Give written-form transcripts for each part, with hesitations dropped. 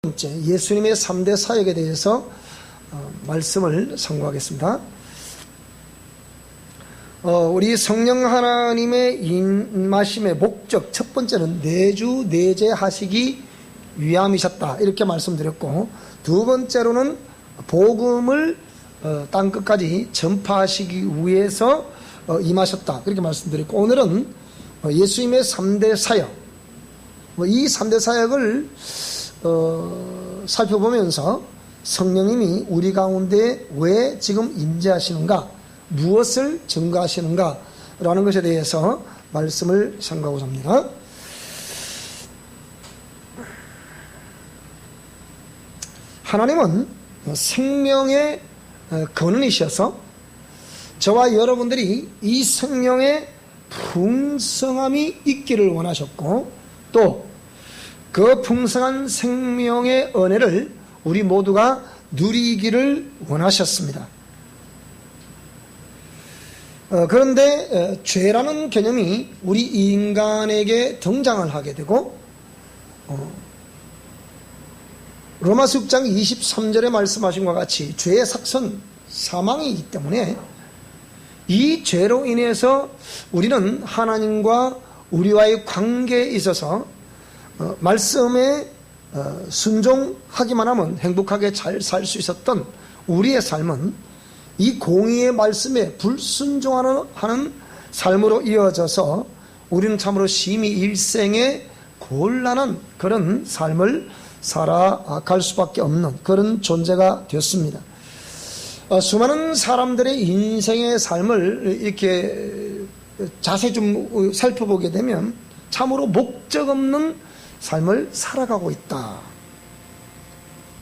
번째, 예수님의 3대 사역에 대해서 말씀을 선고하겠습니다. 우리 성령 하나님의 임하심의 목적 첫 번째는 내주 내재하시기 위함이셨다, 이렇게 말씀드렸고, 두 번째로는 복음을 땅끝까지 전파하시기 위해서 임하셨다, 그렇게 말씀드렸고, 오늘은 예수님의 3대 사역, 이 3대 사역을 살펴보면서 성령님이 우리 가운데 왜 지금 임재하시는가, 무엇을 증거하시는가 라는 것에 대해서 말씀을 선고하고자 합니다. 하나님은 생명의 근원이셔서 저와 여러분들이 이 생명의 풍성함이 있기를 원하셨고, 또 그 풍성한 생명의 은혜를 우리 모두가 누리기를 원하셨습니다. 그런데 죄라는 개념이 우리 인간에게 등장을 하게 되고, 로마서 6장 23절에 말씀하신 것과 같이 죄의 삭선 사망이기 때문에 이 죄로 인해서 우리는 하나님과 우리와의 관계에 있어서 말씀에 순종하기만 하면 행복하게 잘 살 수 있었던 우리의 삶은 이 공의의 말씀에 불순종하는 삶으로 이어져서 우리는 참으로 심히 일생에 곤란한 그런 삶을 살아갈 수밖에 없는 그런 존재가 되었습니다. 수많은 사람들의 인생의 삶을 이렇게 자세히 좀 살펴보게 되면 참으로 목적 없는 삶을 살아가고 있다.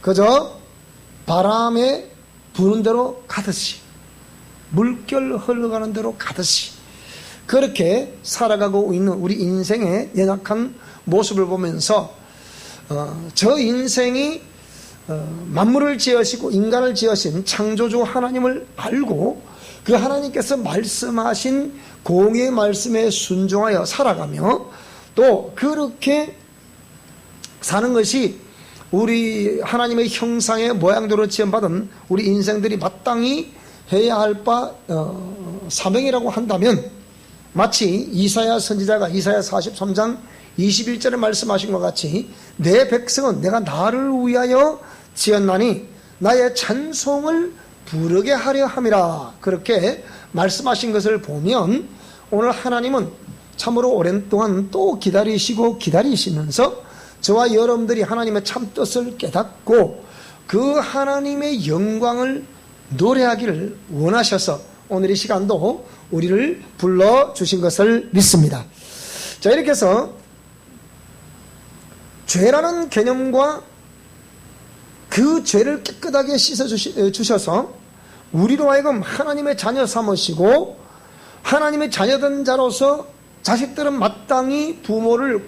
그저 바람에 부는 대로 가듯이, 물결 흘러가는 대로 가듯이 그렇게 살아가고 있는 우리 인생의 연약한 모습을 보면서 저 인생이 만물을 지으시고 인간을 지으신 창조주 하나님을 알고 그 하나님께서 말씀하신 공의의 말씀에 순종하여 살아가며 또 그렇게 사는 것이 우리 하나님의 형상의 모양대로 지음받은 우리 인생들이 마땅히 해야 할 바 사명이라고 한다면, 마치 이사야 선지자가 이사야 43장 21절에 말씀하신 것 같이 내 백성은 내가 나를 위하여 지었나니 나의 찬송을 부르게 하려 함이라, 그렇게 말씀하신 것을 보면 오늘 하나님은 참으로 오랜 동안 또 기다리시면서 저와 여러분들이 하나님의 참뜻을 깨닫고 그 하나님의 영광을 노래하기를 원하셔서 오늘 이 시간도 우리를 불러주신 것을 믿습니다. 자, 이렇게 해서 죄라는 개념과 그 죄를 깨끗하게 씻어주셔서 우리로 하여금 하나님의 자녀 삼으시고, 하나님의 자녀된 자로서 자식들은 마땅히 부모를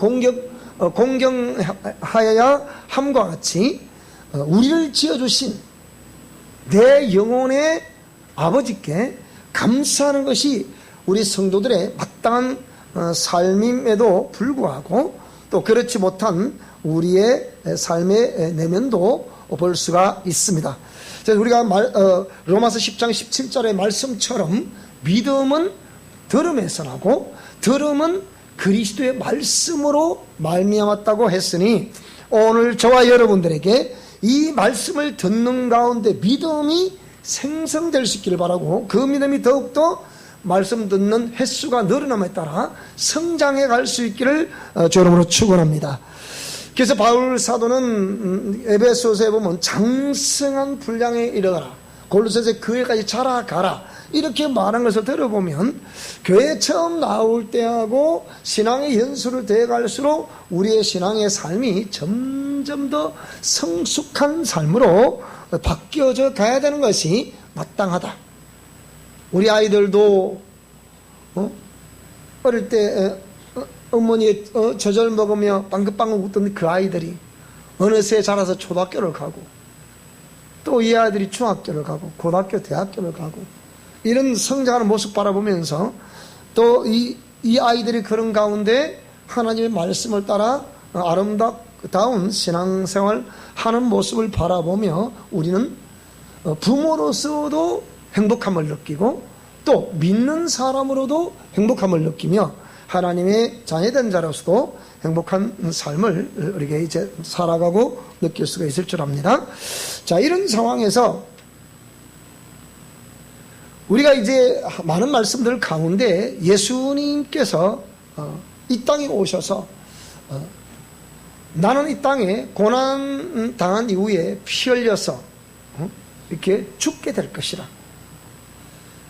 공경하여야 함과 같이 우리를 지어주신 내 영혼의 아버지께 감사하는 것이 우리 성도들의 마땅한 삶임에도 불구하고, 또 그렇지 못한 우리의 삶의 내면도 볼 수가 있습니다. 그래서 우리가 로마서 10장 17절의 말씀처럼 믿음은 들음에서 나고 들음은 그리스도의 말씀으로 말미암았다고 했으니, 오늘 저와 여러분들에게 이 말씀을 듣는 가운데 믿음이 생성될 수 있기를 바라고, 그 믿음이 더욱더 말씀 듣는 횟수가 늘어남에 따라 성장해 갈 수 있기를 주 이름으로 축원합니다. 그래서 바울 사도는 에베소서에 보면 장성한 분량에 이르거라, 골로새서 교회까지 자라가라, 이렇게 말한 것을 들어보면 교회 처음 나올 때하고 신앙의 연수를 되어갈수록 우리의 신앙의 삶이 점점 더 성숙한 삶으로 바뀌어져 가야 되는 것이 마땅하다. 우리 아이들도 어릴 때 어머니의 젖을 먹으며 빵긋빵긋 웃던 그 아이들이 어느새 자라서 초등학교를 가고, 또 이 아이들이 중학교를 가고 고등학교, 대학교를 가고, 이런 성장하는 모습 바라보면서 또 이 아이들이 그런 가운데 하나님의 말씀을 따라 다운 신앙생활 하는 모습을 바라보며 우리는 부모로서도 행복함을 느끼고 또 믿는 사람으로도 행복함을 느끼며 하나님의 자녀된 자로서도 행복한 삶을 우리에게 이제 살아가고 느낄 수가 있을 줄 압니다. 자, 이런 상황에서 우리가 이제 많은 말씀들 가운데 예수님께서 이 땅에 오셔서 나는 이 땅에 고난 당한 이후에 피 흘려서 이렇게 죽게 될 것이라.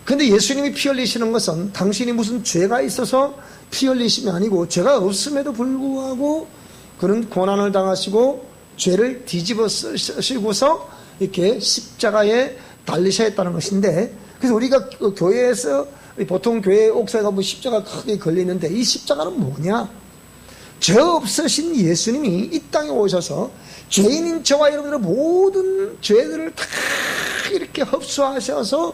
근데 예수님이 피 흘리시는 것은 당신이 무슨 죄가 있어서 피 흘리심이 아니고 죄가 없음에도 불구하고 그런 고난을 당하시고 죄를 뒤집어 쓰시고서 이렇게 십자가에 달리셔야 했다는 것인데, 그래서 우리가 교회에서 보통 교회 옥상에 가면 십자가 크게 걸리는데 이 십자가는 뭐냐? 죄 없으신 예수님이 이 땅에 오셔서 죄인인 저와 여러분들의 모든 죄들을 다 이렇게 흡수하셔서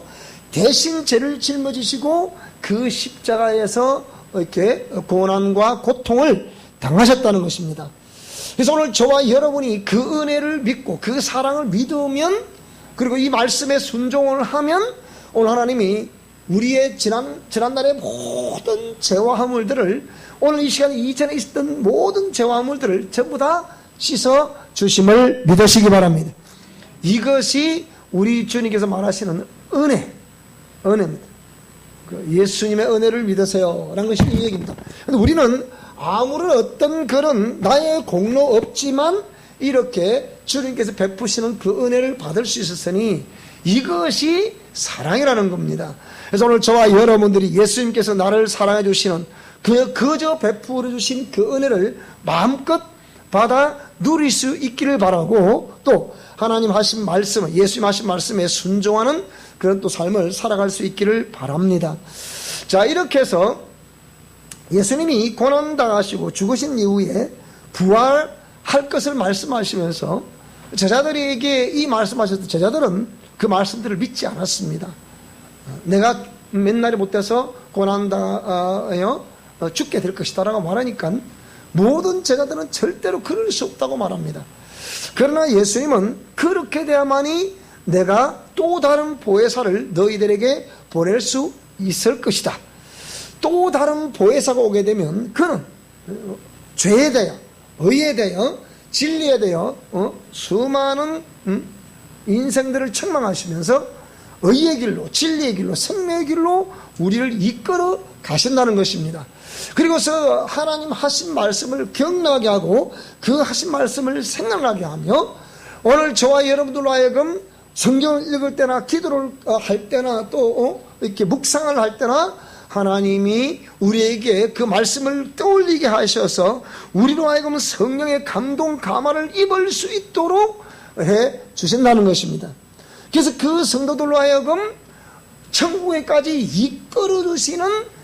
대신 죄를 짊어지시고 그 십자가에서 이렇게 고난과 고통을 당하셨다는 것입니다. 그래서 오늘 저와 여러분이 그 은혜를 믿고 그 사랑을 믿으면, 그리고 이 말씀에 순종을 하면 오늘 하나님이 우리의 지난날의 모든 죄와 허물들을, 오늘 이 시간 이전에 있었던 모든 죄와 허물들을 전부 다 씻어 주심을 믿으시기 바랍니다. 이것이 우리 주님께서 말하시는 은혜입니다. 예수님의 은혜를 믿으세요 라는 것이 이 얘기입니다. 근데 우리는 아무런 어떤 그런 나의 공로 없지만 이렇게 주님께서 베푸시는 그 은혜를 받을 수 있었으니 이것이 사랑이라는 겁니다. 그래서 오늘 저와 여러분들이 예수님께서 나를 사랑해 주시는 그저 베풀어 주신 그 은혜를 마음껏 받아 누릴 수 있기를 바라고, 또 하나님 하신 말씀, 예수님 하신 말씀에 순종하는 그런 또 삶을 살아갈 수 있기를 바랍니다. 자, 이렇게 해서 예수님이 고난당하시고 죽으신 이후에 부활할 것을 말씀하시면서 제자들에게 이 말씀하셨을 때 제자들은 그 말씀들을 믿지 않았습니다. 내가 맨날이 못돼서 고난당하여 죽게 될 것이다 라고 말하니까 모든 제자들은 절대로 그럴 수 없다고 말합니다. 그러나 예수님은 그렇게 돼야만이 내가 또 다른 보혜사를 너희들에게 보낼 수 있을 것이다. 또 다른 보혜사가 오게 되면 그는 죄에 대하여, 의에 대하여, 진리에 대하여 수많은 인생들을 책망하시면서 의의 길로, 진리의 길로, 생명의 길로 우리를 이끌어 가신다는 것입니다. 그리고서 하나님 하신 말씀을 기억나게 하고 그 하신 말씀을 생각나게 하며 오늘 저와 여러분들로 하여금 성경을 읽을 때나 기도를 할 때나 또 이렇게 묵상을 할 때나 하나님이 우리에게 그 말씀을 떠올리게 하셔서 우리로 하여금 성령의 감동 감화를 입을 수 있도록 해 주신다는 것입니다. 그래서 그 성도들로 하여금 천국에까지 이끌어 주시는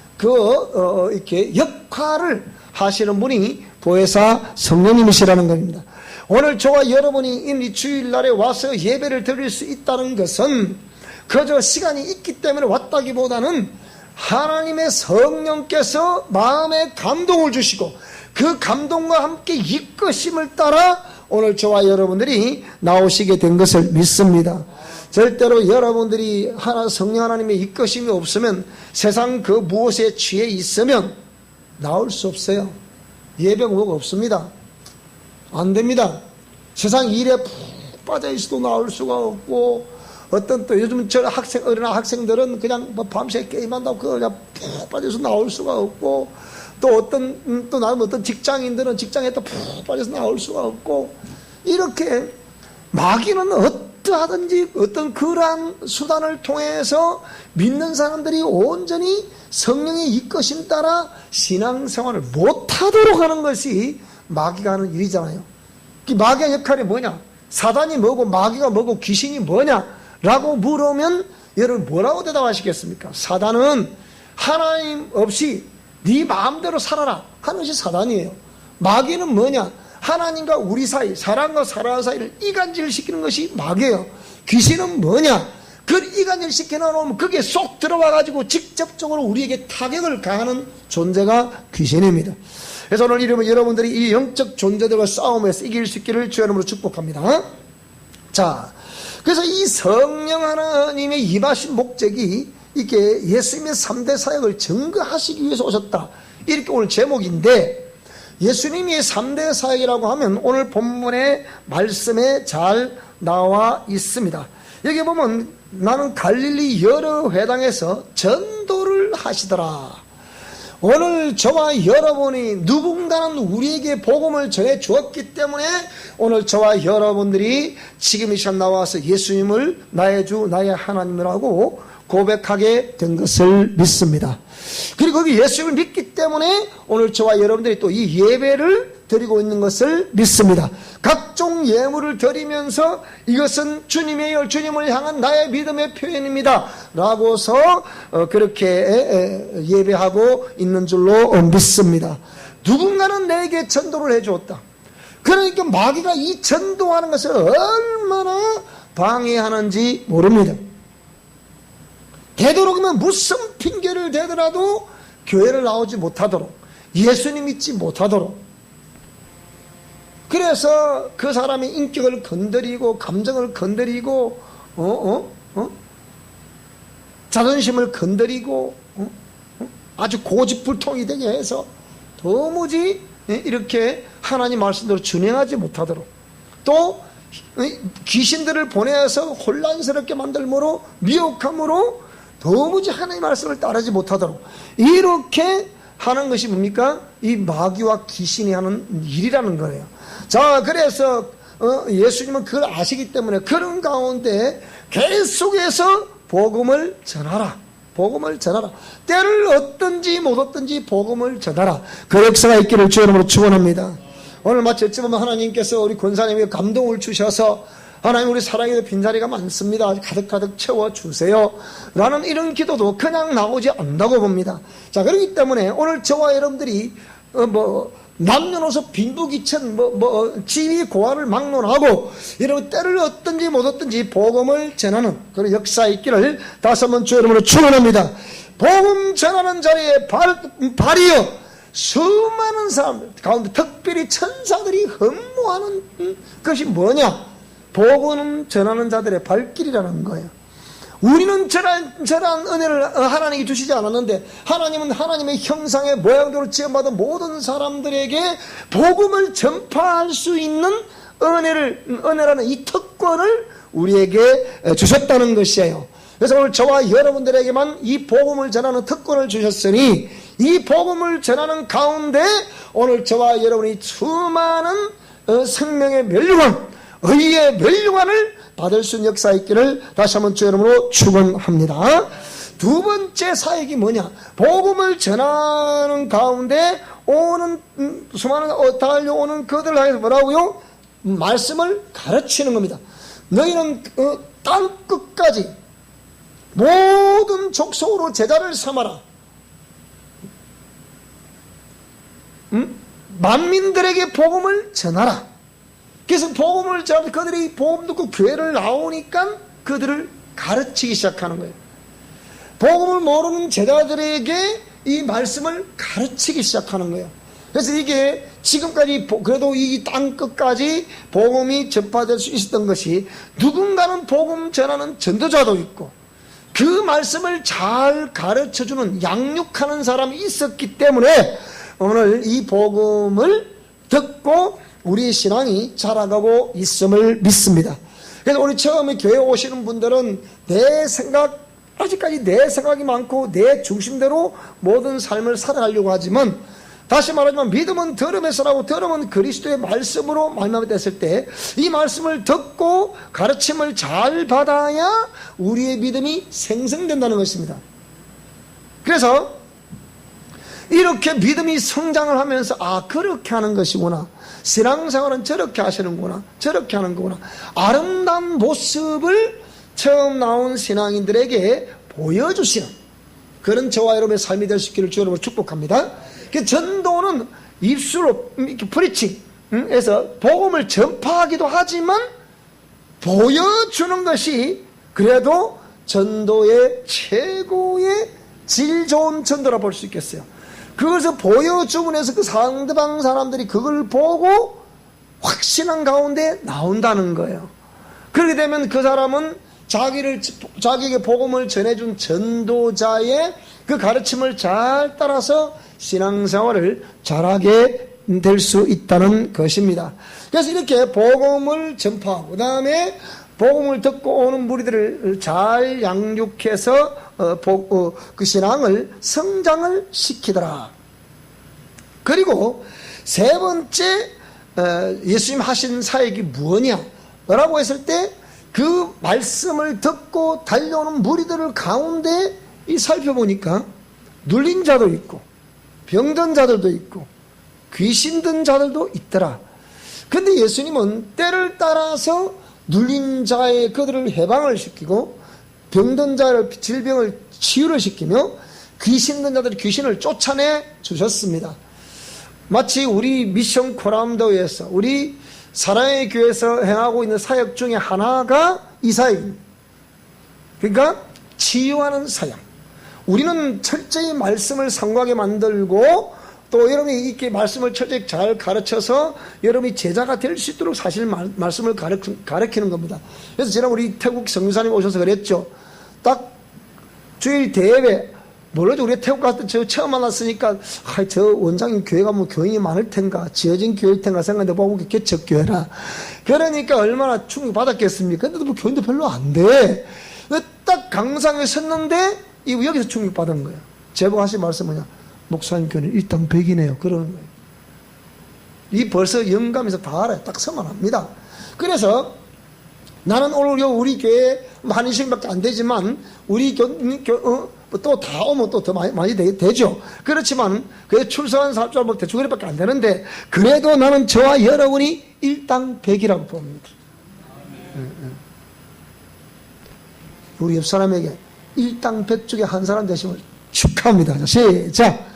이렇게 역할을 하시는 분이 보혜사 성령님이시라는 겁니다. 오늘 저와 여러분이 이 주일날에 와서 예배를 드릴 수 있다는 것은 그저 시간이 있기 때문에 왔다기보다는 하나님의 성령께서 마음에 감동을 주시고 그 감동과 함께 이끄심을 따라 오늘 저와 여러분들이 나오시게 된 것을 믿습니다. 절대로 여러분들이 성령 하나님의 이끄심이 없으면 세상 그 무엇에 취해 있으면 나올 수 없어요. 예배가 없습니다. 안 됩니다. 세상 일에 푹 빠져 있어도 나올 수가 없고, 어떤 또 요즘 어린아 학생들은 그냥 밤새 게임한다고 그냥 푹 빠져서 나올 수가 없고, 또 나름 어떤 직장인들은 직장에 또 푹 빠져서 나올 수가 없고, 이렇게 마귀는 어떠하든지 어떤 그러한 수단을 통해서 믿는 사람들이 온전히 성령의 이끄심 따라 신앙생활을 못하도록 하는 것이 마귀가 하는 일이잖아요. 그 마귀의 역할이 뭐냐? 사단이 뭐고 마귀가 뭐고 귀신이 뭐냐? 라고 물으면 여러분 뭐라고 대답하시겠습니까? 사단은 하나님 없이 네 마음대로 살아라 하는 것이 사단이에요. 마귀는 뭐냐? 하나님과 우리 사이, 사람과 사람 사이를 이간질시키는 것이 마귀예요. 귀신은 뭐냐? 그걸 이간질시켜 놓으면 거기에 쏙 들어와 가지고 직접적으로 우리에게 타격을 가하는 존재가 귀신입니다. 그래서 오늘 이러면 여러분들이 이 영적 존재들과 싸움에서 이길 수 있기를 주의 이름으로 축복합니다. 자, 그래서 이 성령 하나님의 임하신 목적이 이게 예수님의 3대 사역을 증거하시기 위해서 오셨다, 이렇게 오늘 제목인데, 예수님이 3대 사역이라고 하면 오늘 본문의 말씀에 잘 나와 있습니다. 여기 보면 나는 갈릴리 여러 회당에서 전도를 하시더라. 오늘 저와 여러분이 누군가는 우리에게 복음을 전해 주었기 때문에 오늘 저와 여러분들이 지금 이 시간 나와서 예수님을 나의 주 나의 하나님이라고 고백하게 된 것을 믿습니다. 그리고 그 예수님을 믿기 때문에 오늘 저와 여러분들이 또 이 예배를 드리고 있는 것을 믿습니다. 각종 예물을 드리면서 이것은 주님이에요, 주님을 향한 나의 믿음의 표현입니다 라고서 그렇게 예배하고 있는 줄로 믿습니다. 누군가는 내게 전도를 해주었다. 그러니까 마귀가 이 전도하는 것을 얼마나 방해하는지 모릅니다. 되도록이면 무슨 핑계를 대더라도 교회를 나오지 못하도록, 예수님 믿지 못하도록, 그래서 그 사람의 인격을 건드리고 감정을 건드리고 자존심을 건드리고 아주 고집불통이 되게 해서 도무지 이렇게 하나님 말씀대로 준행하지 못하도록, 또 귀신들을 보내서 혼란스럽게 만들므로 미혹함으로 도무지 하나님 말씀을 따르지 못하도록 이렇게 하는 것이 뭡니까? 이 마귀와 귀신이 하는 일이라는 거예요. 자, 그래서 예수님은 그걸 아시기 때문에 그런 가운데 계속해서 복음을 전하라, 복음을 전하라, 때를 얻든지 못 얻든지 복음을 전하라, 그 역사가 있기를 주의 이름으로 축원합니다. 오늘 마치 어찌 보면 하나님께서 우리 권사님에게 감동을 주셔서 하나님 우리 사랑에도 빈자리가 많습니다, 가득가득 채워주세요 라는 이런 기도도 그냥 나오지 않는다고 봅니다. 자, 그렇기 때문에 오늘 저와 여러분들이 남녀노소 빈부귀천 지위 고하를 막론하고 이런 때를 얻든지 못 얻든지 복음을 전하는 그런 역사 있기를 다시 한번 주의 이름으로 축원합니다. 복음 전하는 자리에 발이여 수많은 사람들 가운데 특별히 천사들이 흠모하는 것이 뭐냐? 복음 전하는 자들의 발길이라는 거예요. 우리는 저런 은혜를 하나님이 주시지 않았는데 하나님은 하나님의 형상의 모양대로 지음받은 모든 사람들에게 복음을 전파할 수 있는 은혜라는 이 특권을 우리에게 주셨다는 것이에요. 그래서 오늘 저와 여러분들에게만 이 복음을 전하는 특권을 주셨으니 이 복음을 전하는 가운데 오늘 저와 여러분이 수많은 생명의 멸류관, 의의 멸류관을 받을 수 있는 역사 있기를 다시 한번 주의 이름으로 축원합니다. 두 번째 사역이 뭐냐? 복음을 전하는 가운데 오는 수많은 달려오는 그들을 향해서 뭐라고요? 말씀을 가르치는 겁니다. 너희는 땅 끝까지 모든 족속으로 제자를 삼아라. 만민들에게 복음을 전하라. 그래서 복음을 전하면 그들이 복음 듣고 교회를 나오니까 그들을 가르치기 시작하는 거예요. 복음을 모르는 제자들에게 이 말씀을 가르치기 시작하는 거예요. 그래서 이게 지금까지 그래도 이 땅 끝까지 복음이 전파될 수 있었던 것이 누군가는 복음 전하는 전도자도 있고 그 말씀을 잘 가르쳐주는 양육하는 사람이 있었기 때문에 오늘 이 복음을 듣고 우리 신앙이 자라가고 있음을 믿습니다. 그래서 우리 처음에 교회 오시는 분들은 내 생각, 아직까지 내 생각이 많고 내 중심대로 모든 삶을 살아가려고 하지만 다시 말하지만 믿음은 들음에서라고 들음은 그리스도의 말씀으로 말미암았을 때 이 말씀을 듣고 가르침을 잘 받아야 우리의 믿음이 생성된다는 것입니다. 그래서 이렇게 믿음이 성장을 하면서 그렇게 하는 것이구나, 신앙생활은 저렇게 하시는구나, 저렇게 하는 거구나, 아름다운 모습을 처음 나온 신앙인들에게 보여주시는 그런 저와 여러분의 삶이 될 수 있기를 주의 이름으로 축복합니다. 전도는 입술로 이렇게 프리칭해서 복음을 전파하기도 하지만 보여주는 것이 그래도 전도의 최고의 질 좋은 전도라 볼 수 있겠어요. 그것을 보여주고 나서 그 상대방 사람들이 그걸 보고 확신한 가운데 나온다는 거예요. 그렇게 되면 그 사람은 자기에게 복음을 전해준 전도자의 그 가르침을 잘 따라서 신앙생활을 잘하게 될 수 있다는 것입니다. 그래서 이렇게 복음을 전파하고, 그 다음에 복음을 듣고 오는 무리들을 잘 양육해서 그 신앙을 성장을 시키더라. 그리고 세 번째 예수님 하신 사역이 무엇이냐 라고 했을 때, 그 말씀을 듣고 달려오는 무리들을 가운데 살펴보니까 눌린 자도 있고 병든 자들도 있고 귀신 든 자들도 있더라. 근데 예수님은 때를 따라서 눌린 자의 그들을 해방을 시키고 병든 자의 질병을 치유를 시키며 귀신 든 자들의 귀신을 쫓아내 주셨습니다. 마치 우리 미션 코람도에서, 우리 사랑의 교회에서 행하고 있는 사역 중에 하나가 이 사역입니다. 그러니까 치유하는 사역. 우리는 철저히 말씀을 상고하게 만들고, 또 여러분이 이렇게 말씀을 철저히 잘 가르쳐서 여러분이 제자가 될 수 있도록 사실 말씀을 가르치는 겁니다. 그래서 지난 우리 태국 성교사님 오셔서 그랬죠. 딱 주일 대회, 물론 우리가 태국 갔을 때 저 처음 만났으니까 저 원장님 교회 가면 교인이 많을 텐가, 지어진 교회일 텐가 생각했는데 보고 개척교회라. 그러니까 얼마나 충격 받았겠습니까? 근데 뭐 교인도 별로 안 돼. 딱 강상에 섰는데 여기서 충격 받은 거예요. 제보하신 말씀 뭐냐? 목사님 교회는 일당백이네요. 그러는 거예요. 이 벌써 영감에서 다 알아요. 딱 서만 합니다. 그래서 나는 오늘 우리 교회 한 20명밖에 안 되지만 우리 또 다 오면 또 더 많이 되죠. 그렇지만 그 출석한 사람 뭐 대충 그래밖에 안 되는데, 그래도 나는 저와 여러분이 일당백이라고 봅니다. 우리 옆 사람에게 일당백 중에 한 사람 되심을 축하합니다. 시작.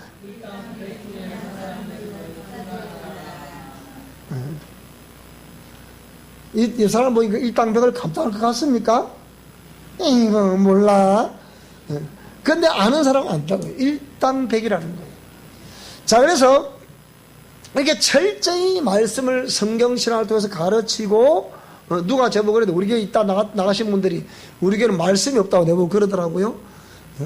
이 사람 보니까 일당백을 감당할 것 같습니까? 이거 몰라. 근데 아는 사람은 안다고요. 일당백이라는 거예요. 자, 그래서 이렇게 철저히 말씀을 성경신학을 통해서 가르치고, 누가 제보고 그래도 우리 교회 있다 나가신 분들이 우리 교회는 말씀이 없다고 내보고 그러더라고요.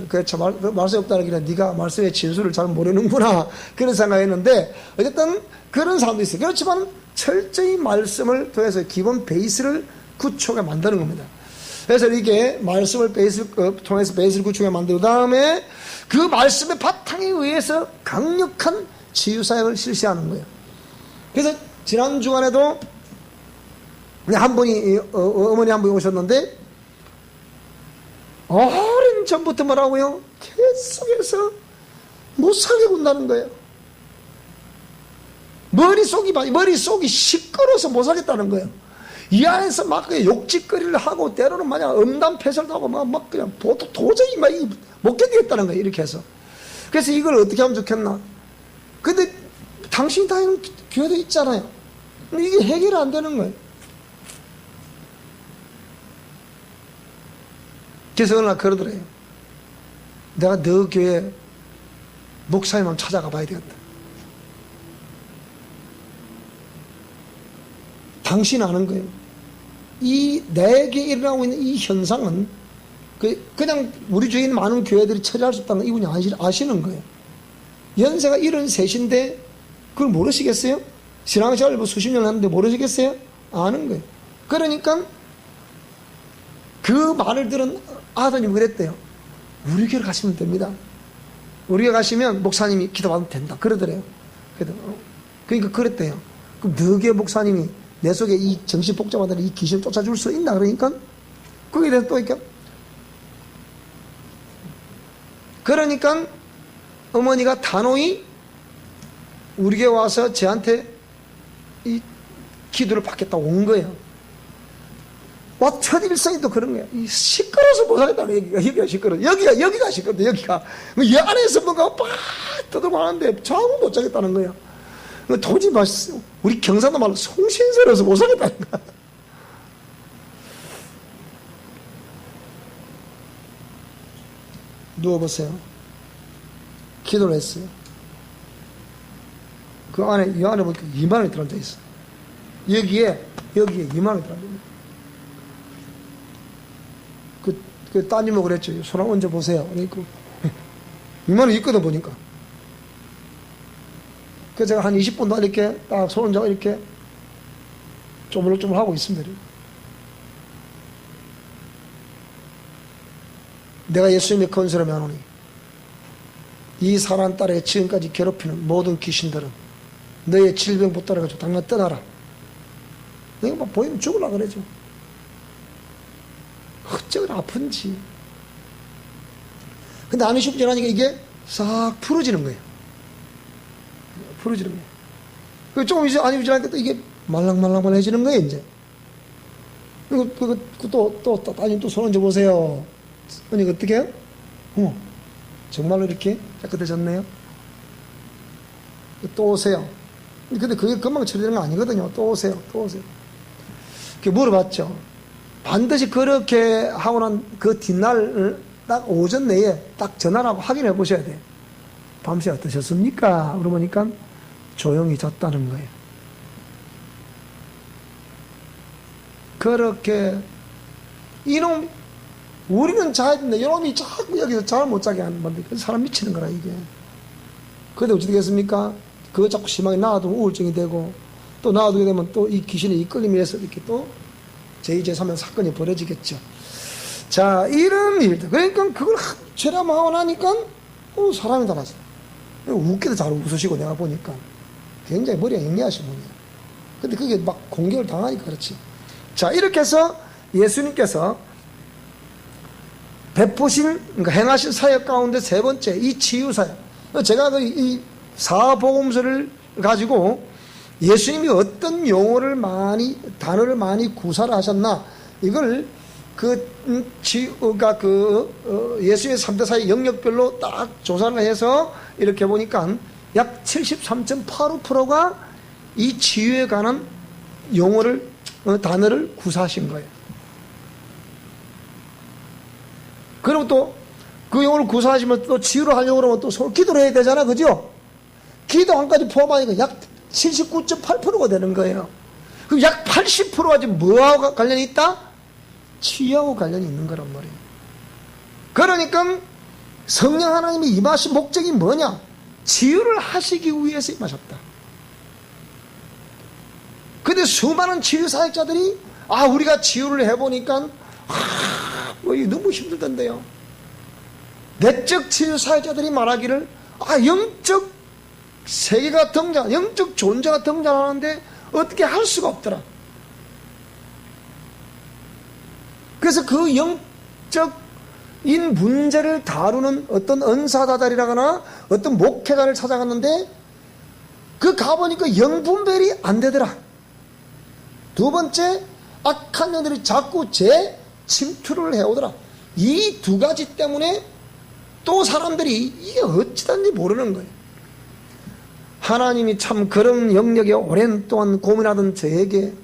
그렇죠. 말씀이 없다는 게 네가 말씀의 진수를 잘 모르는구나, 그런 생각했는데, 어쨌든 그런 사람도 있어요. 그렇지만 철저히 말씀을 통해서 기본 베이스를 구축해 만드는 겁니다. 그래서 이렇게 말씀을 통해서 베이스를 구축해 만들고, 그 다음에 그 말씀의 바탕에 의해서 강력한 치유사역을 실시하는 거예요. 그래서 지난 주간에도 한 분이, 어머니 한 분이 오셨는데, 오랜 전부터 뭐라고요? 계속해서 못 살게 군다는 거예요. 머릿속이 시끄러워서 못 살겠다는 거예요. 이 안에서 막 그냥 욕짓거리를 하고, 때로는 마냥 음담패설도 하고, 막 그냥 도저히 못 견디겠다는 거예요. 이렇게 해서. 그래서 이걸 어떻게 하면 좋겠나? 근데 당신이 다니는 교회도 있잖아요. 근데 이게 해결이 안 되는 거예요. 그래서 어느 날 그러더래요. 내가 너 교회 목사님 한번 찾아가 봐야 되겠다. 당신 아는 거예요. 내게 일어나고 있는 이 현상은 그냥 우리 주위에 있는 많은 교회들이 처리할 수 없다는 걸 이분이 아시는 거예요. 연세가 73인데 그걸 모르시겠어요? 신앙생활 뭐 수십 년 하는데 모르시겠어요? 아는 거예요. 그러니까 그 말을 들은 아드님이 그랬대요. 우리 교회 가시면 됩니다. 우리 교회 가시면 목사님이 기도받으면 된다. 그러더래요. 그러니까 그랬대요. 그럼 너 교회 목사님이 내 속에 이 정신복잡하다는 이 귀신을 쫓아줄 수 있나? 그러니까 거기에 대해서 또 이렇게, 그러니까 어머니가 단호히 우리 교회 와서 저한테 이 기도를 받겠다고 온 거예요. 와, 첫 일성이 또 그런 거야. 이 시끄러워서 못하겠다는 여기가 시끄러워. 여기가 시끄럽다, 여기가. 이 안에서 뭔가 빡 떠들고 하는데 잠을 못 자겠다는 거야. 도저히 우리 경상도 말로 송신스러워서 못 살겠다는 거야. 누워보세요. 기도를 했어요. 그 안에, 이 안에 보니까 2만 원이 들어앉아 있어. 여기에 2만 원이 들어앉아 있어. 그 따님은 그랬죠. 손 한번 얹어보세요. 그러니까 2만 원 있거든, 보니까. 그래서 제가 한 20분 동안 이렇게 딱 손 얹어 이렇게 쪼물쪼물 하고 있습니다. 내가 예수님의 건설하며 하노니 이 사람 딸에게 지금까지 괴롭히는 모든 귀신들은 너의 질병 붙들어가지고 당장 떠나라. 내가 막 보이면 죽으려고 그러죠. 어쩌면 아픈지. 근데 안이 쉽지 않으니까 이게 싹 풀어지는 거예요. 풀어지는 거예요. 조금 이제 안이 쉽지 않으니까 또 이게 말랑말랑해지는 거예요, 이제. 그리고 또 따님 또 손 얹어보세요. 언니, 어떻게 해요? 어머, 정말로 이렇게 깨끗해졌네요? 또 오세요. 근데 그게 금방 처리되는 거 아니거든요. 또 오세요. 그렇게 물어봤죠. 반드시 그렇게 하고 난 그 뒷날, 딱 오전 내에 딱 전화라고 확인해 보셔야 돼요. 밤새 어떠셨습니까? 물어보니까 조용히 잤다는 거예요. 그렇게, 우리는 자야 되는데 이놈이 자꾸 여기서 잠을 못 자게 하는 건데, 그래서 사람 미치는 거라, 이게. 그런데 어찌 되겠습니까? 그거 자꾸 심하게 놔두면 우울증이 되고, 또 놔두게 되면 또 이 귀신의 이끌림에 의해서 이렇게 또 제2, 제3의 사건이 벌어지겠죠. 자, 이런 일들. 그러니까 그걸 체험하고 나니까, 사람이 달라져. 웃기도 잘 웃으시고, 내가 보니까. 굉장히 머리가 영리하신 분이에요. 근데 그게 막 공격을 당하니까 그렇지. 자, 이렇게 해서 예수님께서 베푸신, 그러니까 행하신 사역 가운데 세 번째, 이 치유사역. 제가 이 사복음서를 가지고 예수님이 어떤 단어를 많이 구사를 하셨나, 이걸 예수의 3대 사역 영역별로 딱 조사를 해서 이렇게 보니까 약 73.85%가 이 치유에 관한 단어를 구사하신 거예요. 그리고 또 그 용어를 구사하시면 또 치유를 하려고 그러면 또 서로 기도를 해야 되잖아, 그죠? 기도 한까지 포함하니까 약 79.8%가 되는 거예요. 그럼 약 80%가 지금 뭐하고 관련이 있다? 치유하고 관련이 있는 거란 말이에요. 그러니까 성령 하나님이 임하신 목적이 뭐냐? 치유를 하시기 위해서 임하셨다. 근데 수많은 치유 사역자들이 우리가 치유를 해보니까 너무 힘들던데요. 내적 치유 사역자들이 말하기를 영적 세계가 영적 존재가 등장하는데 어떻게 할 수가 없더라. 그래서 그 영적인 문제를 다루는 어떤 은사다달이라거나 어떤 목회자를 찾아갔는데 그 가보니까 영분별이 안 되더라. 두 번째, 악한 영들이 자꾸 침투를 해오더라. 이 두 가지 때문에 또 사람들이 이게 어찌된지 모르는 거예요. 하나님이 참 그런 영역에 오랜 동안 고민하던 저에게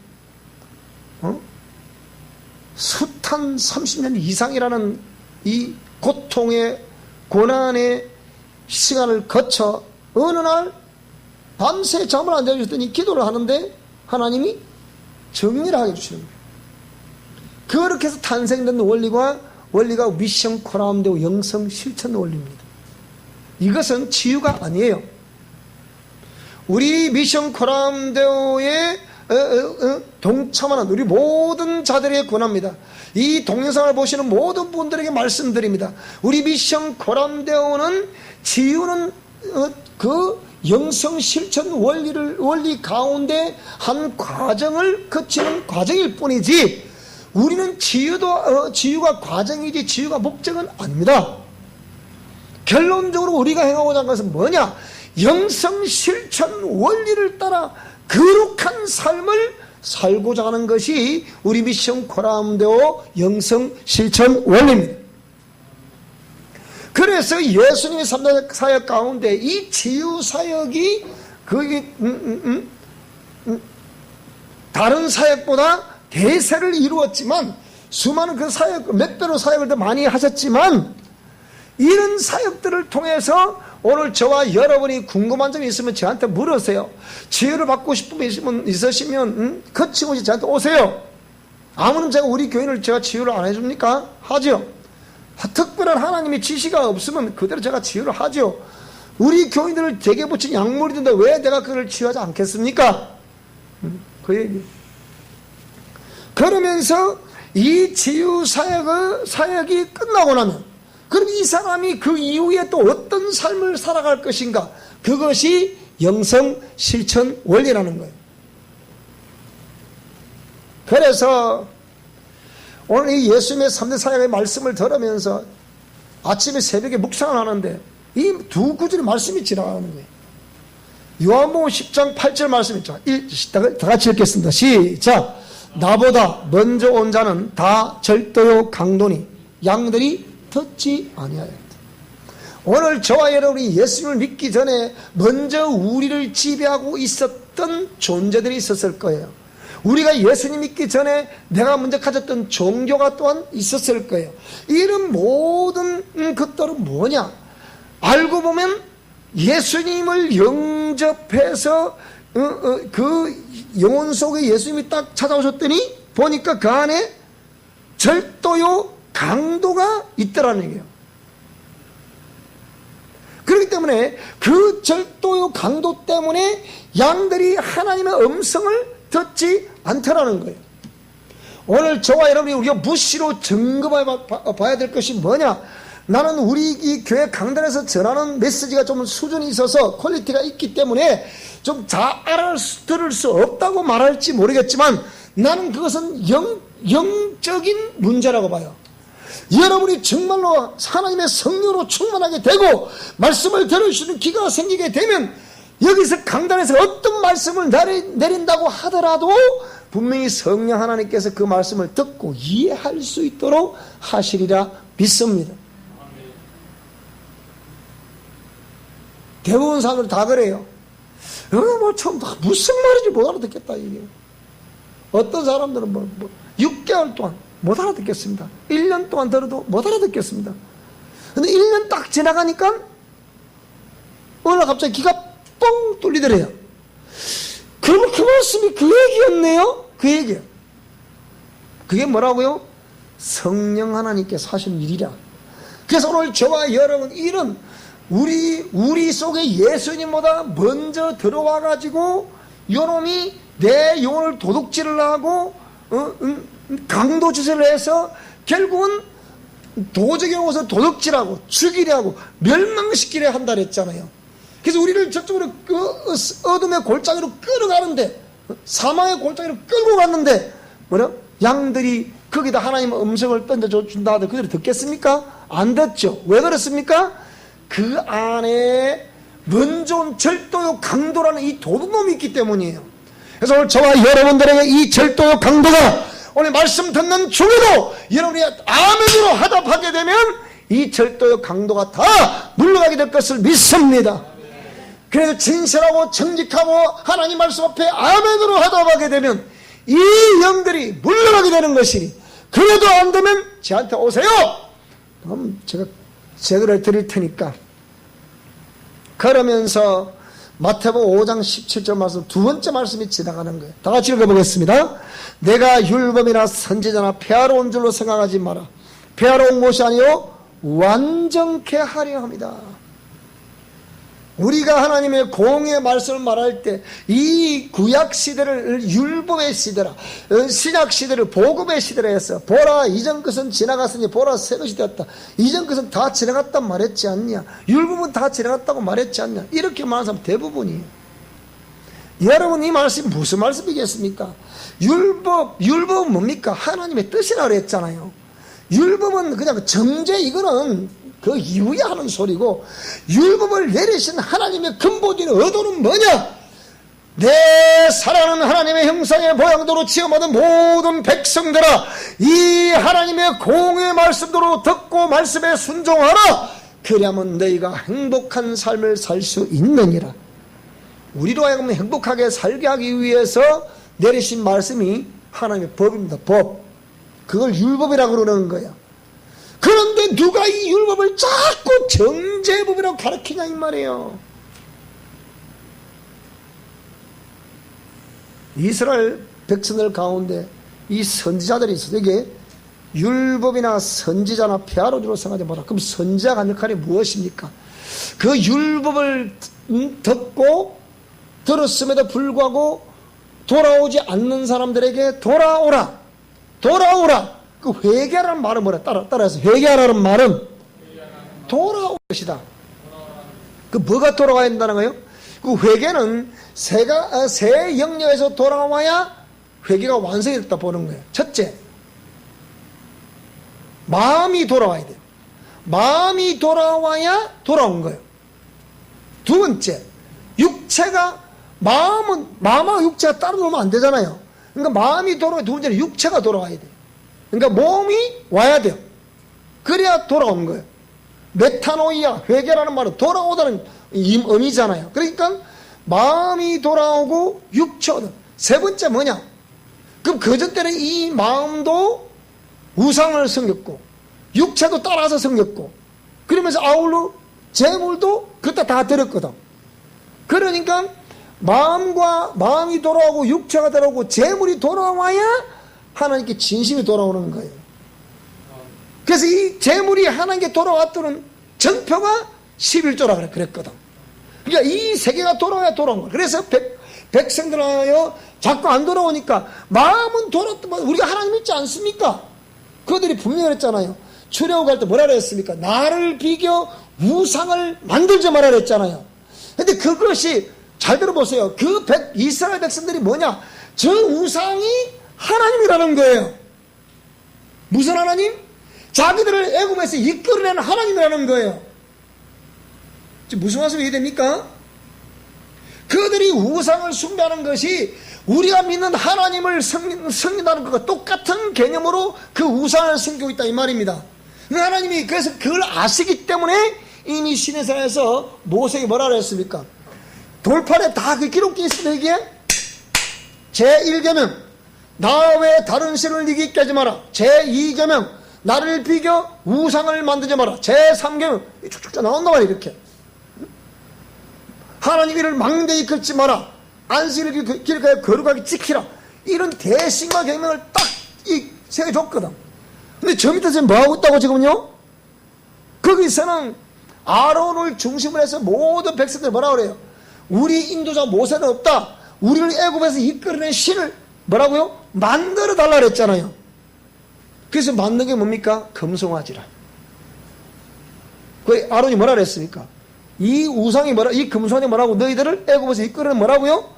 숱한 30년 이상이라는 이 고통의 고난의 시간을 거쳐 어느 날 밤새 잠을 안 자주셨더니 기도를 하는데 하나님이 정리를 하게 해주시는 거예요. 그렇게 해서 탄생된 원리가 미션 코람데오 영성 실천 원리입니다. 이것은 치유가 아니에요. 우리 미션 코람데오에 동참하는 우리 모든 자들에게 권합니다. 이 동영상을 보시는 모든 분들에게 말씀드립니다. 우리 미션 코람데오는 치유는 그 영성 실천 원리 가운데 한 과정을 거치는 과정일 뿐이지, 우리는 치유가 과정이지 치유가 목적은 아닙니다. 결론적으로 우리가 행하고자 하는 것은 뭐냐? 영성 실천 원리를 따라 거룩한 삶을 살고자 하는 것이 우리 미션 코람데오 영성 실천 원리입니다. 그래서 예수님의 3대 사역 가운데 이 치유 사역이 다른 사역보다 대세를 이루었지만, 수많은 그 사역, 몇 배로 사역을 더 많이 하셨지만, 이런 사역들을 통해서 오늘 저와 여러분이 궁금한 점이 있으면 저한테 물으세요. 치유를 받고 싶으면 있으시면 거침없이 저한테 오세요. 아무는 제가 우리 교인을 제가 치유를 안 해줍니까? 하죠. 특별한 하나님의 지시가 없으면 그대로 제가 치유를 하죠. 우리 교인들을 대게 붙인 약물이 된다. 왜 내가 그를 치유하지 않겠습니까? 그 얘기. 그러면서 이 치유 사역이 끝나고 나면 그럼 이 사람이 그 이후에 또 어떤 삶을 살아갈 것인가? 그것이 영성 실천 원리라는 거예요. 그래서 오늘 이 예수님의 3대 사역의 말씀을 들으면서 아침에 새벽에 묵상을 하는데 이 두 구절의 말씀이 지나가는 거예요. 요한복음 10장 8절 말씀 있죠. 다 같이 읽겠습니다. 시작. 나보다 먼저 온 자는 다 절도요 강도니 양들이 듣지 아니하였다. 오늘 저와 여러분이 예수님을 믿기 전에 먼저 우리를 지배하고 있었던 존재들이 있었을 거예요. 우리가 예수님 믿기 전에 내가 먼저 가졌던 종교가 또한 있었을 거예요. 이런 모든 것들은 뭐냐? 알고 보면 예수님을 영접해서 그 영혼 속에 예수님이 딱 찾아오셨더니 보니까 그 안에 절도요 강도가 있더라는 얘기예요. 그렇기 때문에 그 절도요 강도 때문에 양들이 하나님의 음성을 듣지 않더라는 거예요. 오늘 저와 여러분이 우리가 무시로 점검해봐야 될 것이 뭐냐? 나는 우리 이 교회 강단에서 전하는 메시지가 좀 수준이 있어서 퀄리티가 있기 때문에 좀 잘 알아들을 수 없다고 말할지 모르겠지만 나는 그것은 영적인 문제라고 봐요. 여러분이 정말로 하나님의 성령으로 충만하게 되고 말씀을 들으시는 귀가 생기게 되면 여기서 강단에서 어떤 말씀을 내린다고 하더라도 분명히 성령 하나님께서 그 말씀을 듣고 이해할 수 있도록 하시리라 믿습니다. 대부분 사람들이 다 그래요. 처음 무슨 말인지 못 알아듣겠다 이게. 어떤 사람들은 6개월 동안 못 알아듣겠습니다. 1년 동안 들어도 못 알아듣겠습니다. 근데 1년 딱 지나가니까 어느 날 갑자기 귀가 뻥 뚫리더래요. 그러면 그 말씀이 그 얘기였네요? 그 얘기예요. 그게 뭐라고요? 성령 하나님께서 하시는 일이라. 그래서 오늘 저와 여러분 이런 우리 속에 예수님보다 먼저 들어와 가지고 요놈이 내 영혼을 도둑질을 하고 강도짓을 해서 결국은 도적에 오서 도둑질하고 죽이려고 멸망시키려 한다 그랬잖아요. 그래서 우리를 저쪽으로 어둠의 골짜기로 끌어가는데 사망의 골짜기로 끌고 갔는데 뭐냐? 양들이 거기다 하나님의 음성을 던져준다 하더니 그들이 듣겠습니까? 안 듣죠. 왜 그렇습니까? 그 안에 먼저 온 절도요 강도라는 이 도둑놈이 있기 때문이에요. 그래서 오늘 저와 여러분들에게 이 절도요 강도가 오늘 말씀 듣는 중에도 여러분이 아멘으로 화답하게 되면 이 절도요 강도가 다 물러가게 될 것을 믿습니다. 그래서 진실하고 정직하고 하나님 말씀 앞에 아멘으로 화답하게 되면 이 영들이 물러가게 되는 것이니 그래도 안 되면 저한테 오세요. 그럼 제가 제거를 드릴 테니까. 그러면서 마태복음 5장 17절 말씀 두 번째 말씀이 지나가는 거예요. 다 같이 읽어보겠습니다. 내가 율법이나 선지자나 폐하러 온 줄로 생각하지 마라. 폐하러 온 것이 아니요 완전케 하려 합니다. 우리가 하나님의 공의 말씀을 말할 때 이 구약 시대를 율법의 시대라, 신약 시대를 복음의 시대라 했어. 보라 이전 것은 지나갔으니 보라 새 것이 되었다. 이전 것은 다 지나갔단 말했지 않냐? 율법은 다 지나갔다고 말했지 않냐? 이렇게 말하는 사람 대부분이에요. 여러분 이 말씀이 무슨 말씀이겠습니까? 율법은 뭡니까? 하나님의 뜻이라고 했잖아요. 율법은 그냥 정죄, 이거는 그 이후에 하는 소리고, 율법을 내리신 하나님의 근본적인 의도는 뭐냐? 내 사랑하는 하나님의 형상의 모양대로 지어받은 모든 백성들아, 이 하나님의 공의 말씀대로 듣고 말씀에 순종하라. 그리하면 너희가 행복한 삶을 살 수 있느니라. 우리로 하여금 행복하게 살게 하기 위해서 내리신 말씀이 하나님의 법입니다. 법. 그걸 율법이라고 그러는 거야. 그런데 왜 누가 이 율법을 자꾸 정죄법이라고 가르치냐 이 말이에요. 이스라엘 백성들 가운데 이 선지자들이 있어요. 이게 율법이나 선지자나 폐하로주로 생각하지 마라. 그럼 선지자가 하는 역할이 무엇입니까? 그 율법을 듣고 들었음에도 불구하고 돌아오지 않는 사람들에게 돌아오라, 돌아오라. 그 회개하라는 말은 뭐라? 따라서 회개하라는 말은 돌아올 것이다. 그 뭐가 돌아와야 된다는 거예요? 그 회개는 새 영역에서 돌아와야 회개가 완성이 됐다 보는 거예요. 첫째, 마음이 돌아와야 돼요. 마음이 돌아와야 돌아온 거예요. 두 번째, 육체가 마음하고 육체가 따로 놀면 안 되잖아요. 그러니까 마음이 돌아와야 두 번째는 육체가 돌아와야 돼요. 그러니까 몸이 와야 돼요. 그래야 돌아온 거예요. 메타노이아, 회개라는 말은 돌아오다는 의미잖아요. 그러니까 마음이 돌아오고 육체가. 세 번째 뭐냐? 그럼 그전 때는 이 마음도 우상을 섬겼고 육체도 따라서 섬겼고 그러면서 아울러 재물도 그때 다 드렸거든. 그러니까 마음이 돌아오고 육체가 돌아오고 재물이 돌아와야 하나님께 진심이 돌아오는 거예요. 그래서 이 재물이 하나님께 돌아왔다는 전표가 11조라 그랬거든. 그러니까 이 세계가 돌아와야 돌아온 거예요. 그래서 백성들하여 자꾸 안 돌아오니까 마음은 돌아왔더만 우리가 하나님 믿지 않습니까? 그들이 분명히 그랬잖아요. 출애굽 갈 때 뭐라 그랬습니까? 나를 비교 우상을 만들지 말라 그랬잖아요. 근데 그것이 잘 들어보세요. 이스라엘 백성들이 뭐냐? 저 우상이 하나님이라는 거예요. 무슨 하나님? 자기들을 애굽에서 이끌어내는 하나님이라는 거예요. 지금 무슨 말씀이 이해됩니까? 그들이 우상을 숭배하는 것이 우리가 믿는 하나님을 섬긴다는 것과 똑같은 개념으로 그 우상을 섬기고 있다 이 말입니다. 하나님이 그래서 그걸 아시기 때문에 이미 시내산에서 모세에게 뭐라 그랬습니까? 돌판에 다 그 기록되어 있습니다. 이게 제1계명 나 외에 다른 신을 네게 있게 하지 마라. 제2계명 나를 비교 우상을 만들지 마라. 제3계명 쭉쭉 나온단 말이에요. 이렇게 하나님 이를 망대에 긁지 마라. 안식일을 기록하여 거룩하게 지키라. 이런 대신과 계명을 딱 세워줬거든. 근데 저 밑에서 뭐하고 있다고 지금요? 거기서는 아론을 중심으로 해서 모든 백성들 뭐라고 그래요? 우리 인도자 모세는 없다. 우리를 애굽에서 이끌어낸 신을 뭐라고요? 만들어 달라 그랬잖아요. 그래서 만든 게 뭡니까? 금송아지라. 그 아론이 뭐라 그랬습니까? 이 우상이 이 금송아지 뭐라고? 너희들을 애굽에서 이끌어낸 뭐라고요?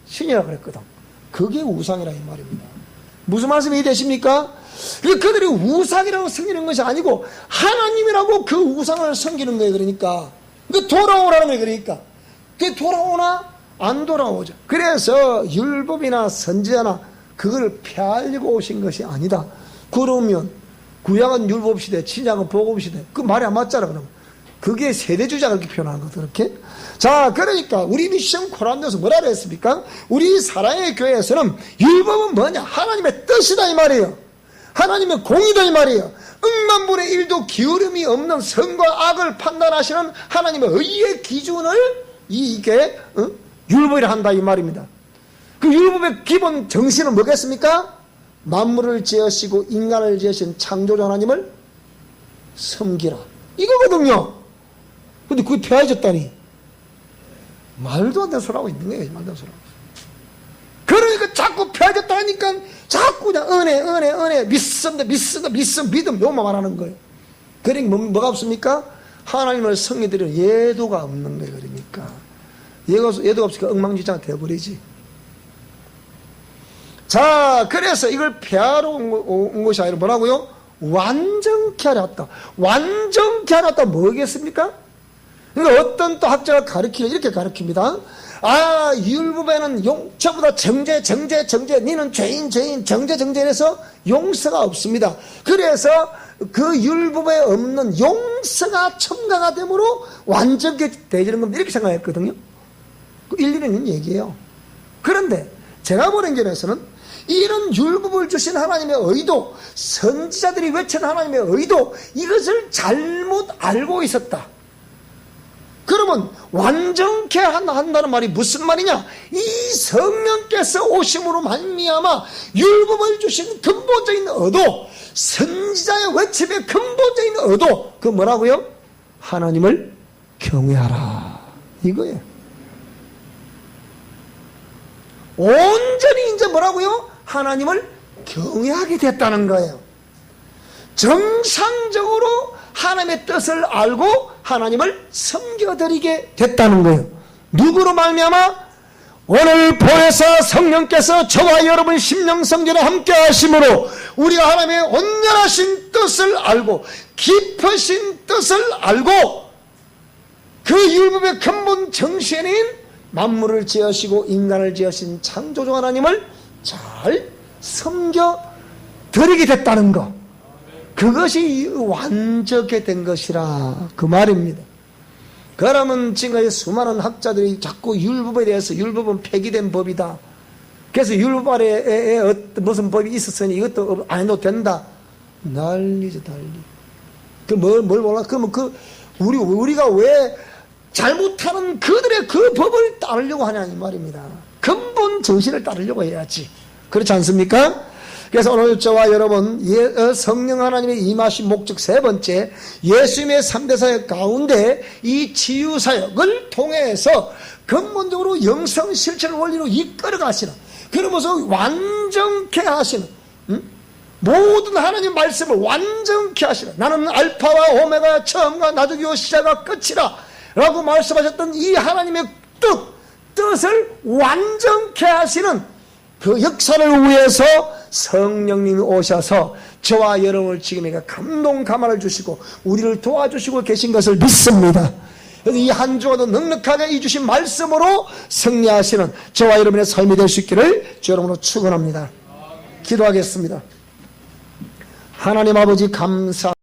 신이라 그랬거든. 그게 우상이라 이 말입니다. 무슨 말씀이 되십니까? 그들이 우상이라고 섬기는 것이 아니고 하나님이라고 그 우상을 섬기는 거예요. 그러니까 그 돌아오라는 거예요. 그러니까 그 돌아오나 안 돌아오죠. 그래서 율법이나 선지자나 그걸 폐하려고 오신 것이 아니다. 그러면 구약은 율법시대, 신약은 복음시대. 그 말이 안 맞잖아. 그러면 그게 세대주의자 그렇게 표현하는 거죠. 그렇게. 자, 그러니까 우리 미션 코란도에서 뭐라 그랬습니까? 우리 사랑의 교회에서는 율법은 뭐냐? 하나님의 뜻이다 이 말이에요. 하나님의 공의다 이 말이에요. 억만분의 1도 기울음이 없는 선과 악을 판단하시는 하나님의 의의 기준을 이게 율법이라 한다 이 말입니다. 그 율법의 기본 정신은 뭐겠습니까? 만물을 지으시고 인간을 지으신 창조자 하나님을 섬기라 이거거든요. 근데 그게 폐하해졌다니 말도 안 되는 소리하고 있는 거예요. 말도 안 되는 소리하고. 그러니까 자꾸 폐하졌다 하니까 자꾸 그냥 은혜 믿음 요만 말하는 거예요. 그러니까 뭐가 없습니까? 하나님을 섬기드리는 예도가 없는 거예요. 그러니까 예도가 없으니까 엉망진창 되어버리지. 자, 그래서 이걸 폐하러 온 것이 아니라 뭐라고요? 완전케 하려 왔다. 완전케 하려 왔다 뭐겠습니까? 그러니까 어떤 또 학자가 가르치려 이렇게 가르칩니다. 아, 율법에는 전부 정죄 니는 죄인 정죄해서 용서가 없습니다. 그래서 그 율법에 없는 용서가 첨가가 되므로 완전히 되지는 겁니다. 이렇게 생각했거든요. 그 일리는 있는 얘기예요. 그런데 제가 보는 견해에서는 이런 율법을 주신 하나님의 의도, 선지자들이 외친 하나님의 의도, 이것을 잘못 알고 있었다. 그러면 완전케 한다는 말이 무슨 말이냐? 이 성령께서 오심으로 말미암아 율법을 주신 근본적인 의도, 선지자의 외침의 근본적인 의도, 그 뭐라고요? 하나님을 경외하라, 이거예요. 온전히 이제 뭐라고요? 하나님을 경외하게 됐다는 거예요. 정상적으로 하나님의 뜻을 알고 하나님을 섬겨드리게 됐다는 거예요. 누구로 말미암아? 오늘 보혜사 성령께서 저와 여러분 심령성전에 함께 하심으로 우리가 하나님의 온전하신 뜻을 알고 깊으신 뜻을 알고 그 율법의 근본 정신인 만물을 지으시고 인간을 지으신 창조주 하나님을 잘 섬겨드리게 됐다는 것, 그것이 완전하게 된 것이라 그 말입니다. 그러면 지금까지 수많은 학자들이 자꾸 율법에 대해서 율법은 폐기된 법이다, 그래서 율법 아래에 무슨 법이 있었으니 이것도 안 해도 된다, 난리죠, 난리. 그 뭘 몰라? 그러면 우리가 왜 잘못하는 그들의 그 법을 따르려고 하냐 이 말입니다. 근본 정신을 따르려고 해야지. 그렇지 않습니까? 그래서 오늘 저와 여러분 성령 하나님의 임하신 목적 세 번째, 예수님의 3대 사역 가운데 이 치유사역을 통해서 근본적으로 영성 실천을 원리로 이끌어 가시는, 그러면서 완전케 하시는, 모든 하나님 말씀을 완전케 하시는, 나는 알파와 오메가 처음과 나중이요 시작과 끝이라 라고 말씀하셨던 이 하나님의 뜻을 완전케 하시는 그 역사를 위해서 성령님이 오셔서 저와 여러분을 지금에게 감동 감화를 주시고 우리를 도와주시고 계신 것을 믿습니다. 그래서 이 한 주간도 넉넉하게 이 주신 말씀으로 승리하시는 저와 여러분의 삶이 될 수 있기를 주 여러분으로 축원합니다. 기도하겠습니다. 하나님 아버지 감사